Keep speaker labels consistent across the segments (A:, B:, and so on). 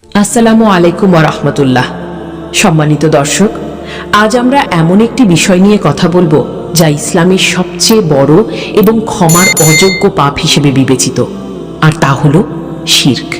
A: আসসালামু আলাইকুম ওয়া রাহমাতুল্লাহ। সম্মানিত দর্শক, আজ আমরা এমন একটি বিষয় নিয়ে কথা বলবো যা ইসলামের সবচেয়ে বড় এবং ক্ষমার অযোগ্য পাপ হিসেবে বিবেচিত, আর তা হলো শিরক।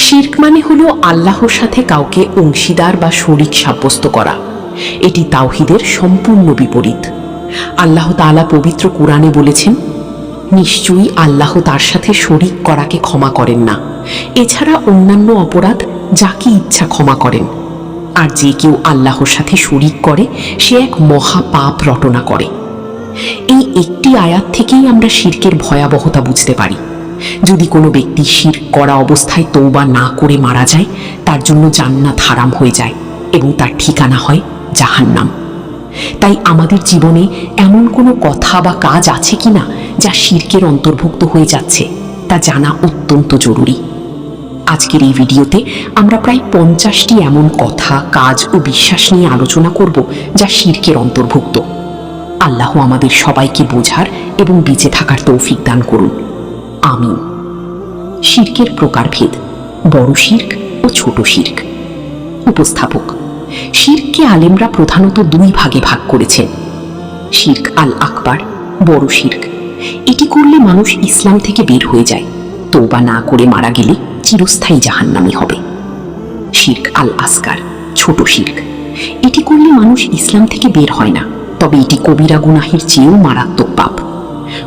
A: শিরক মানে হলো আল্লাহর সাথে কাউকে অংশীদার বা শরীক সাব্যস্ত করা। এটি তাওহীদের সম্পূর্ণ বিপরীত। আল্লাহ তাআলা পবিত্র কোরআনে বলেছেন, নিশ্চয়ই আল্লাহ তার সাথে শরীক করাকে ক্ষমা করেন না, এছাড়া অন্যান্য অপরাধ যাকে ইচ্ছা ক্ষমা করেন। আর যে কেউ আল্লাহর সাথে শরীক করে সে এক মহা পাপ রটনা করে। এই একটি আয়াত থেকেই আমরা শিরকের ভয়াবহতা বুঝতে পারি। যদি কোনো ব্যক্তি শিরক করা অবস্থায় তওবা না করে মারা যায়, তার জন্য জান্নাত হারাম হয়ে যায় এবং তার ঠিকানা হয় জাহান্নাম। তাই আমাদের জীবনে এমন কোনো কথা বা কাজ আছে কিনা যা শিরকের অন্তর্ভুক্ত হয়ে যাচ্ছে, তা জানা অত্যন্ত জরুরি। আজকের এই ভিডিওতে আমরা প্রায় 50টি এমন কথা, কাজ ও বিশ্বাস নিয়ে আলোচনা করব যা শিরকের অন্তর্ভুক্ত। আল্লাহ আমাদের সবাইকে বোঝার এবং বেঁচে থাকার তৌফিক দান করুন, আমিন। শিরকের প্রকারভেদ, বড় শিরক ও ছোট শিরক। উপস্থাপক: শিরককে আলেমরা প্রধানত দুই ভাগে ভাগ করেছেন। শিরক আল আকবার, বড় শিরক। এটি করলে মানুষ ইসলাম থেকে বের হয়ে যায়, তওবা না করে মারা গেলে চিরস্থায়ী জাহান্নামী হবে। শিরক আল আসগার, ছোট শিরক। এটি করলে মানুষ ইসলাম থেকে বের হয় না, তবে এটি কবিরা গুনাহের চেয়েও মারাত্মক পাপ।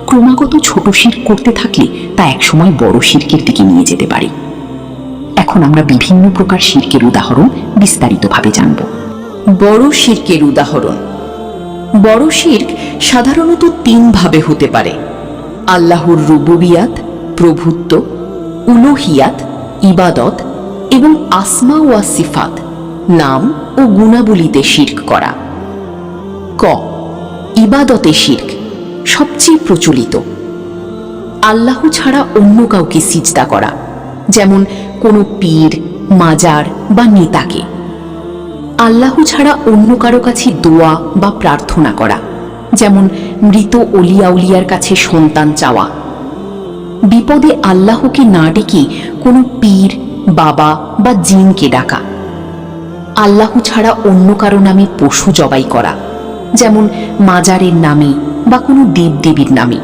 A: ক্রমাগত ছোট শিরক করতে থাকলে তা একসময় বড় শিরকের দিকে নিয়ে যেতে পারে। এখন আমরা বিভিন্ন প্রকার শিরকের উদাহরণ বিস্তারিতভাবে জানব। বড় শিরকের উদাহরণ। বড় শিরক সাধারণত তিন ভাবে হতে পারে: আল্লাহর রুবুবিয়াত, প্রভুত্ব, উলুহিয়াত, ইবাদত এবং আসমা ওয়া সিফাত, নাম ও গুণাবলীতে শিরক করা। ক, ইবাদতে শিরক, সবচেয়ে প্রচলিত। আল্লাহ ছাড়া অন্য কাউকে সিজদা করা, যেমন কোনো পীর, মাজার বা নেতাকে। আল্লাহ ছাড়া অন্য কারো কাছে দোয়া বা প্রার্থনা করা, যেমন মৃত অলিয়া উলিয়ার কাছে সন্তান চাওয়া। বিপদে আল্লাহকে না ডেকে কোনো পীর, বাবা বা জিনকে ডাকা। আল্লাহ ছাড়া অন্য কারো নামে পশু জবাই করা, যেমন মাজারের নামে বা কোনো দেবদেবীর নামে।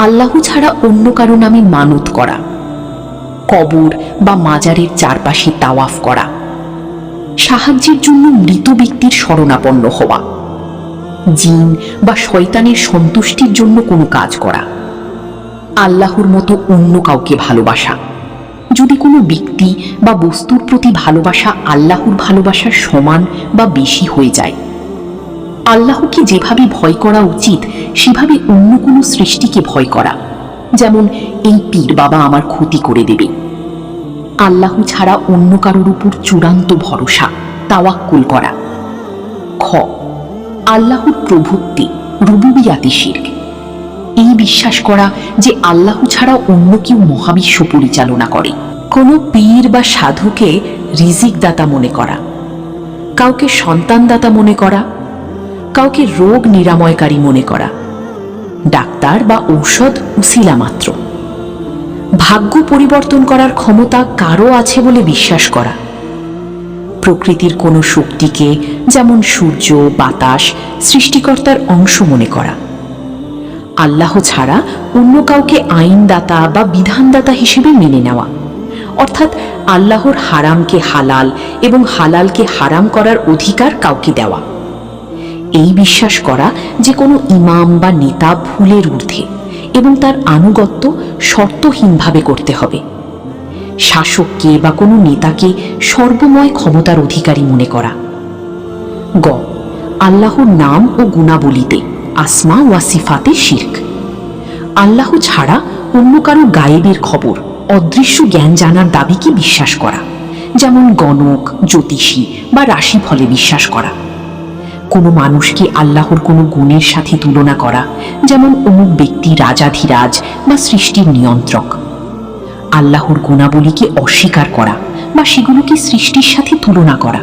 A: আল্লাহ ছাড়া অন্য কারো নামে মানত করা। কবর বা মাজারের চারপাশে তাওয়াফ করা। সাহায্যের জন্য মৃত ব্যক্তির শরণাপন্ন হওয়া। জিন বা শয়তানের সন্তুষ্টির জন্য কোনো কাজ করা। আল্লাহর মতো অন্য কাউকে ভালোবাসা। যদি কোনো ব্যক্তি বা বস্তুর প্রতি ভালোবাসা আল্লাহর ভালোবাসার সমান বা বেশি হয়ে যায়। আল্লাহকে যেভাবে ভয় করা উচিত সেভাবে অন্য কোনো সৃষ্টিকে ভয় করা, যেমন এই পীর বাবা আমার ক্ষতি করে দেবে। আল্লাহ ছাড়া অন্য কারোর উপর চূড়ান্ত ভরসা, তাওয়াক্কুল করা। খ, আল্লাহর প্রভুত্বে, রুবুবিয়াতে শিরক। এই বিশ্বাস করা যে আল্লাহ ছাড়া অন্য কেউ মহাবিশ্ব পরিচালনা করে। কোনো পীর বা সাধুকে রিজিক দাতা মনে করা, কাউকে সন্তান দাতা মনে করা, কাউকে রোগ নিরাময়কারী মনে করা। ডাক্তার বা ঔষধ উসিলা মাত্র। ভাগ্য পরিবর্তন করার ক্ষমতা কারও আছে বলে বিশ্বাস করা। প্রকৃতির কোনো শক্তিকে, যেমন সূর্য, বাতাস, সৃষ্টিকর্তার অংশ মনে করা। আল্লাহ ছাড়া অন্য কাউকে আইনদাতা বা বিধানদাতা হিসেবে মেনে নেওয়া, অর্থাৎ আল্লাহর হারামকে হালাল এবং হালালকে হারাম করার অধিকার কাউকে দেওয়া। এই বিশ্বাস করা যে কোনো ইমাম বা নেতা ভুলের ঊর্ধ্বে এবং তার আনুগত্য শর্তহীনভাবে করতে হবে। শাসককে বা কোনো নেতাকে সর্বময় ক্ষমতার অধিকারী মনে করা। গ, আল্লাহর নাম ও গুণাবলীতে, আসমা ওয়া সিফাতে শিরক। আল্লাহ ছাড়া অন্য কারো গায়েবের খবর, অদৃশ্য জ্ঞান জানার দাবিকে বিশ্বাস করা, যেমন গণক, জ্যোতিষী বা রাশিফলে বিশ্বাস করা। কোনো মানুষকে আল্লাহর কোনো গুণের সাথে তুলনা করা, যেমন অমুক ব্যক্তি রাজাধিরাজ বা সৃষ্টির নিয়ন্ত্রক। আল্লাহর গুণাবলীকে অস্বীকার করা বা সেগুলোকে সৃষ্টির সাথে তুলনা করা।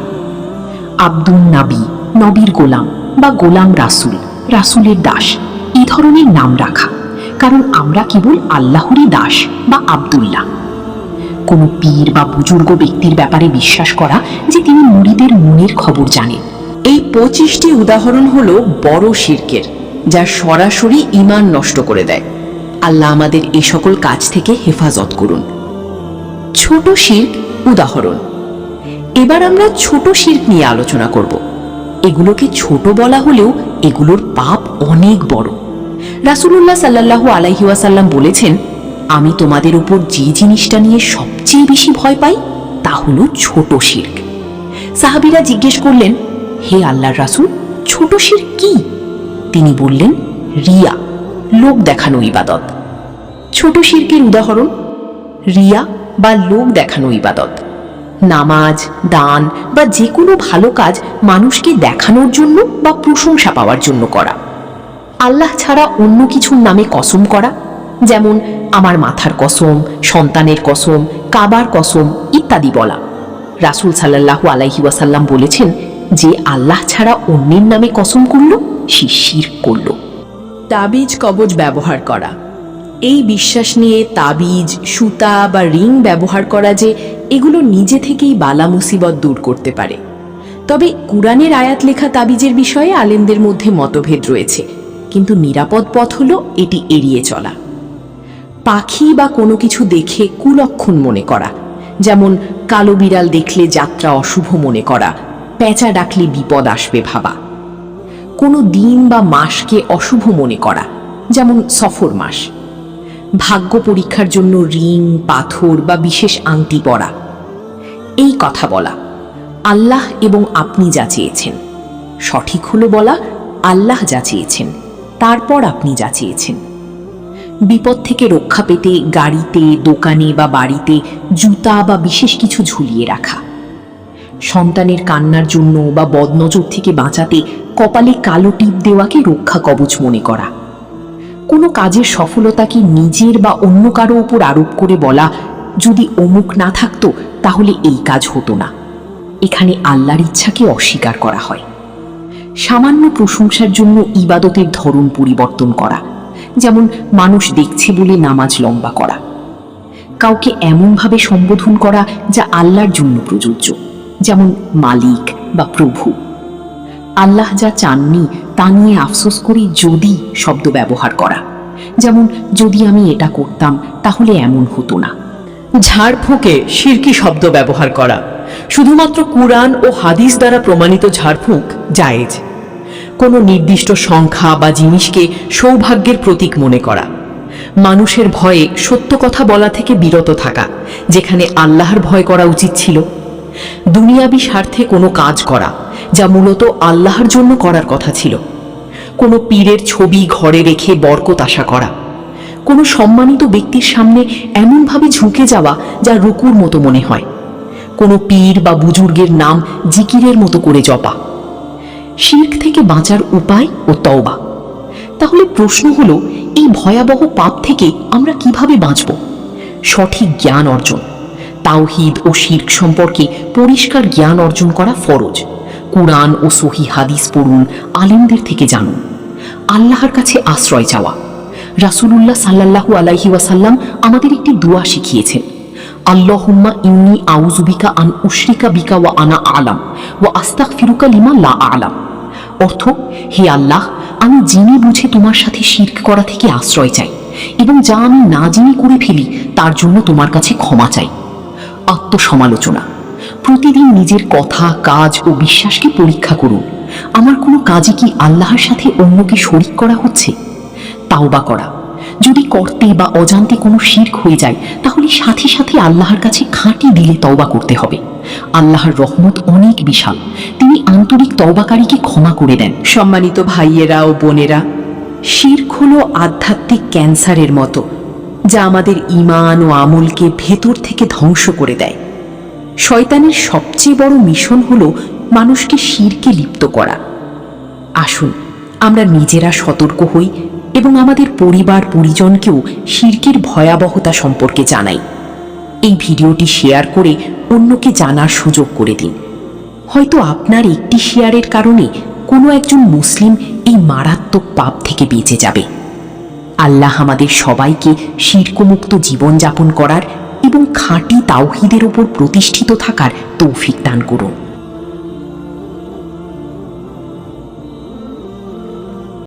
A: আব্দুল নাবী, নবীর গোলাম বা গোলাম রাসূল, রাসূলের দাস, এই ধরনের নাম রাখা, কারণ আমরা কেবল আল্লাহরই দাস বা আব্দুল্লাহ। কোনো পীর বা বুজুর্গ ব্যক্তির ব্যাপারে বিশ্বাস করা যে তিনি মুরিদের মনের খবর জানেন। এই 25টি উদাহরণ হলো বড় শিরকের, যা সরাসরি ঈমান নষ্ট করে দেয়। আল্লাহ আমাদের এ সকল কাজ থেকে হেফাজত করুন। ছোট শিরক উদাহরণ। এবার আমরা ছোট শিরক নিয়ে আলোচনা করব। এগুলোকে ছোট বলা হলেও এগুলোর পাপ অনেক বড়। রাসূলুল্লাহ সাল্লাল্লাহু আলাইহি ওয়াসাল্লাম বলেছেন, আমি তোমাদের উপর যে জিনিসটা নিয়ে সবচেয়ে বেশি ভয় পাই তা হলো ছোট শিরক। সাহাবীরা জিজ্ঞেস করলেন, হে আল্লাহর রাসূল, ছোট শিরক কি? তিনি বললেন, রিয়া, লোক দেখানো ইবাদত। ছোট শিরকের উদাহরণ, রিয়া বা লোক দেখানো ইবাদত। নামাজ, দান বা যে কোনো ভালো কাজ মানুষকে দেখানোর জন্য বা প্রশংসা পাওয়ার জন্য করা। আল্লাহ ছাড়া অন্য কিছুর নামে কসম করা, যেমন আমার মাথার কসম, সন্তানের কসম, কাবার কসম ইত্যাদি বলা। রাসূল সাল্লাল্লাহু আলাইহি ওয়াসাল্লাম বলেছেন, যে আল্লাহ ছাড়া অন্যের নামে কসম করল সে শিরক করল। তাবিজ কবজ ব্যবহার করা। এই বিশ্বাস নিয়ে তাবিজ, সুতা বা রিং ব্যবহার করা যে এগুলো নিজে থেকেই বালা মুসিবত দূর করতে পারে। তবে কুরআনের আয়াত লেখা তাবিজের বিষয়ে আলেমদের মধ্যে মতভেদ রয়েছে, কিন্তু নিরাপদ পথ হলো এটি এড়িয়ে চলা। পাখি বা কোনো কিছু দেখে কুলক্ষণ মনে করা, যেমন কালো বিড়াল দেখলে যাত্রা অশুভ মনে করা, পেঁচা ডাকলে বিপদ আসবে ভাবা। কোনো দিন বা মাসকে অশুভ মনে করা, যেমন সফর মাস। ভাগ্য পরীক্ষার জন্য রিং, পাথর বা বিশেষ আংটি পরা। এই কথা বলা, আল্লাহ এবং আপনি যা চেয়েছেন। সঠিক হলো বলা, আল্লাহ যা চেয়েছেন, তারপর আপনি যা চেয়েছেন। বিপদ থেকে রক্ষা পেতে গাড়িতে, দোকানে বা বাড়িতে জুতা বা বিশেষ কিছু ঝুলিয়ে রাখা। সন্তানের কান্নার জন্য বা বদনজর থেকে বাঁচাতে কপালে কালো টিপ দেওয়াকে রক্ষা কবচ মনে করা। কোনো কাজের সফলতাকে নিজের বা অন্য কারো উপর আরোপ করে বলা, যদি অমুক না থাকতো তাহলে এই কাজ হতো না। এখানে আল্লাহর ইচ্ছাকে অস্বীকার করা হয়। সামান্য প্রশংসার জন্য ইবাদতের ধরন পরিবর্তন করা, যেমন মানুষ দেখছে বলে নামাজ লম্বা করা। কাউকে এমনভাবে সম্বোধন করা যা আল্লাহর জন্য প্রযোজ্য, যেমন মালিক বা প্রভু। আল্লাহ যা চাননি তা নিয়ে আফসোস করে যদি শব্দ ব্যবহার করা, যেমন যদি আমি এটা করতাম তাহলে এমন হতো না। ঝাড়ফুঁকে শিরকি শব্দ ব্যবহার করা। শুধুমাত্র কুরআন ও হাদিস দ্বারা প্রমাণিত ঝাড়ফুঁক জায়েজ। কোনো নির্দিষ্ট সংখ্যা বা জিনিসকে সৌভাগ্যের প্রতীক মনে করা। মানুষের ভয়ে সত্য কথা বলা থেকে বিরত থাকা, যেখানে আল্লাহর ভয় করা উচিত ছিল। দুনিয়াবি স্বার্থে কোনো কাজ করা যা মূলত আল্লাহর জন্য করার কথা ছিল। কোনো পীরের ছবি ঘরে রেখে বরকত আশা করা। কোনো সম্মানিত ব্যক্তির সামনে এমনভাবে ঝুঁকে যাওয়া যা রুকুর মতো মনে হয়। কোনো পীর বা বুজুর্গের নাম জিকিরের মতো করে জপা। শিরক থেকে বাঁচার উপায় ও তওবা। তাহলে প্রশ্ন হলো, এই ভয়াবহ পাপ থেকে আমরা কিভাবে বাঁচব? সঠিক জ্ঞান অর্জন। তাওহীদ ও শিরক সম্পর্কে পরিষ্কার জ্ঞান অর্জন করা ফরজ। কুরআন ও সহিহ হাদিস পড়ুন, আলেমদের থেকে জানুন। আল্লাহর কাছে আশ্রয় চাওয়া। রাসূলুল্লাহ সাল্লাল্লাহু আলাইহি ওয়াসাল্লাম আমাদের একটি দোয়া শিখিয়েছেন, আল্লাহুম্মা ইন্নী আউযু বিকা আন উশরিকা বিকা ওয়া আনা আলাম ওয়া আস্তাগফিরুকা লিমা লা আলাম। অর্থ, হে আল্লাহ, আমি জেনে বুঝে তোমার সাথে শিরক করা থেকে আশ্রয় চাই এবং যা আমি না জেনে করে ফেলি তার জন্য তোমার কাছে ক্ষমা চাই। আত্মসমালোচনা। প্রতিদিন নিজের কথা, কাজ ও বিশ্বাসকে পরীক্ষা করুন। আমার কোনো কাজে কি আল্লাহর সাথে অন্যকে শরীক করা হচ্ছে? তাওবা করা। যদি করতে বা অজান্তে কোনো শিরক হয়ে যায় তাহলে সাথে সাথে আল্লাহর কাছে খাঁটি দিলে তওবা করতে হবে। আল্লাহর রহমত অনেক বিশাল, তিনি আন্তরিক তওবাকারীকে ক্ষমা করে দেন। সম্মানিত ভাইয়েরা ও বোনেরা, শিরক হলো আধ্যাত্মিক ক্যান্সারের মতো, যা আমাদের ঈমান ও আমলকে ভেতর থেকে ধ্বংস করে দেয়। শয়তানের সবচেয়ে বড় মিশন হলো মানুষকে শিরকে লিপ্ত করা। আসুন আমরা নিজেরা সতর্ক হই এবং আমাদের পরিবার পরিজনকেও শিরকের ভয়াবহতা সম্পর্কে জানাই। এই ভিডিওটি শেয়ার করে অন্যকে জানার সুযোগ করে দিন। হয়তো আপনার একটি শেয়ারের কারণে কোনো একজন মুসলিম এই মারাত্মক পাপ থেকে বেঁচে যাবে। আল্লাহ আমাদের সবাইকে শিরকমুক্ত জীবনযাপন করার এবং এবং খাঁটি তাওহীদের উপর প্রতিষ্ঠিত থাকার তৌফিক দান করুন।